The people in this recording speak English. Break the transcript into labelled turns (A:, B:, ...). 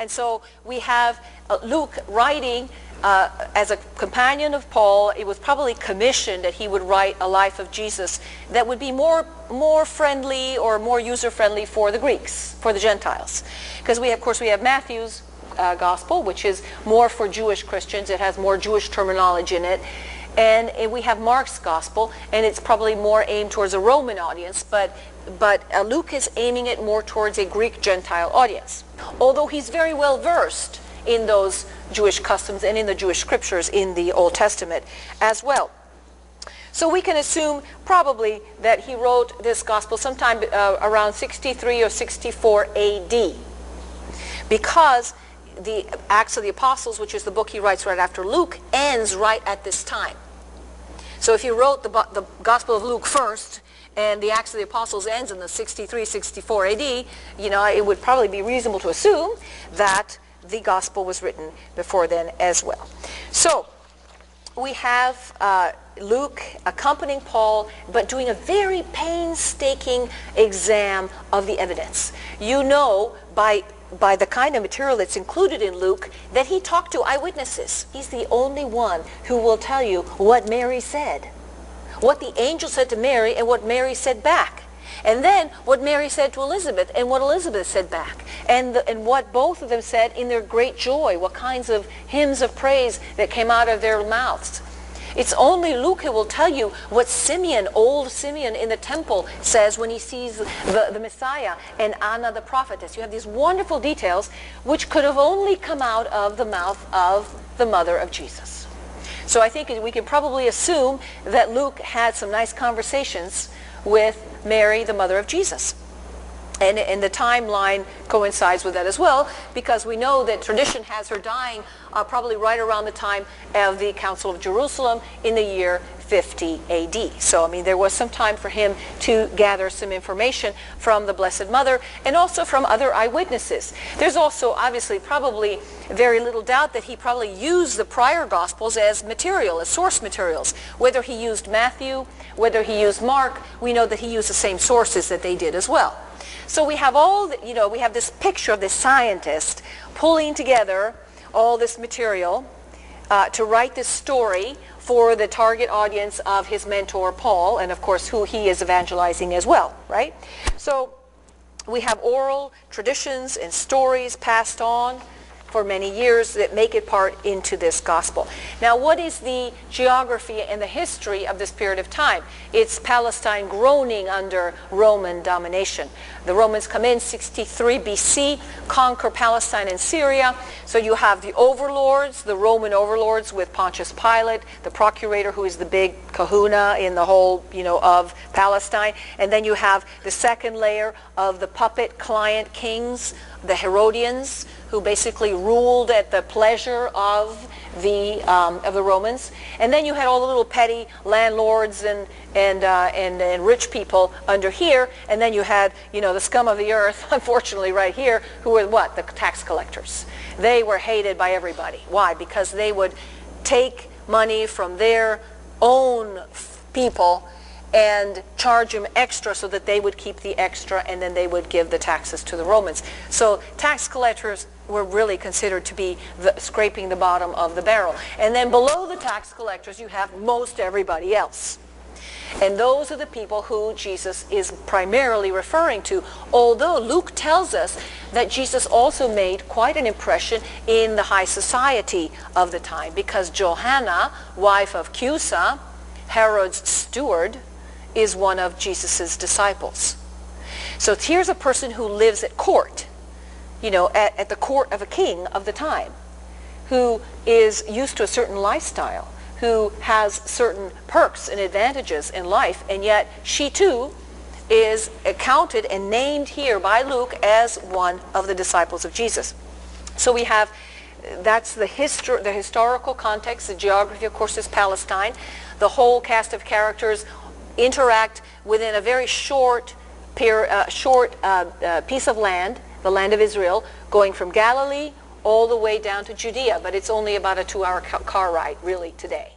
A: And so we have Luke writing as a companion of Paul. It was probably commissioned that he would write a life of Jesus that would be more friendly or more user-friendly for the Greeks, for the Gentiles. Because of course we have Matthew's gospel, which is more for Jewish Christians. It has more Jewish terminology in it. And we have Mark's gospel, and it's probably more aimed towards a Roman audience, but Luke is aiming it more towards a Greek Gentile audience. Although he's very well versed in those Jewish customs and in the Jewish scriptures in the Old Testament as well. So we can assume probably that he wrote this gospel sometime around 63 or 64 AD, because the Acts of the Apostles, which is the book he writes right after Luke, ends right at this time. So if he wrote the Gospel of Luke first, and the Acts of the Apostles ends in the 63, 64 AD, it would probably be reasonable to assume that the Gospel was written before then as well. So we have Luke accompanying Paul, but doing a very painstaking exam of the evidence. You know, by the kind of material that's included in Luke, that he talked to eyewitnesses. He's the only one who will tell you what Mary said, what the angel said to Mary, and what Mary said back. And then what Mary said to Elizabeth, and what Elizabeth said back. And what both of them said in their great joy, what kinds of hymns of praise that came out of their mouths. It's only Luke who will tell you what Simeon, old Simeon in the temple, says when he sees the Messiah, and Anna the prophetess. You have these wonderful details which could have only come out of the mouth of the mother of Jesus. So I think we can probably assume that Luke had some nice conversations with Mary, the mother of Jesus. And the timeline coincides with that as well, because we know that tradition has her dying probably right around the time of the Council of Jerusalem in the year 50 AD. So, there was some time for him to gather some information from the Blessed Mother and also from other eyewitnesses. There's also obviously probably very little doubt that he probably used the prior Gospels as material, as source materials. Whether he used Matthew, whether he used Mark, we know that he used the same sources that they did as well. So we have we have this picture of this scientist pulling together all this material to write this story for the target audience of his mentor Paul, and of course who he is evangelizing as well, right? So we have oral traditions and stories passed on for many years that make it part into this gospel. Now, what is the geography and the history of this period of time? It's Palestine groaning under Roman domination. The Romans come in 63 BC, conquer Palestine and Syria. So you have the overlords, the Roman overlords with Pontius Pilate, the procurator who is the big kahuna in the whole, of Palestine. And then you have the second layer of the puppet client kings, the Herodians, who basically ruled at the pleasure of the Romans. And then you had all the little petty landlords and rich people under here. And then you had, the scum of the earth, unfortunately right here, who were what? The tax collectors. They were hated by everybody. Why? Because they would take money from their own people and charge them extra so that they would keep the extra, and then they would give the taxes to the Romans. So tax collectors were really considered to be scraping the bottom of the barrel. And then below the tax collectors you have most everybody else. And those are the people who Jesus is primarily referring to, although Luke tells us that Jesus also made quite an impression in the high society of the time, because Johanna, wife of Chusa, Herod's steward, is one of Jesus's disciples. So here's a person who lives at court, at the court of a king of the time, who is used to a certain lifestyle, who has certain perks and advantages in life, and yet she too is counted and named here by Luke as one of the disciples of Jesus. So we have, that's the historical context. The geography, of course, is Palestine. The whole cast of characters interact within a very short piece of land, the land of Israel, going from Galilee all the way down to Judea, but it's only about a 2-hour car ride really today.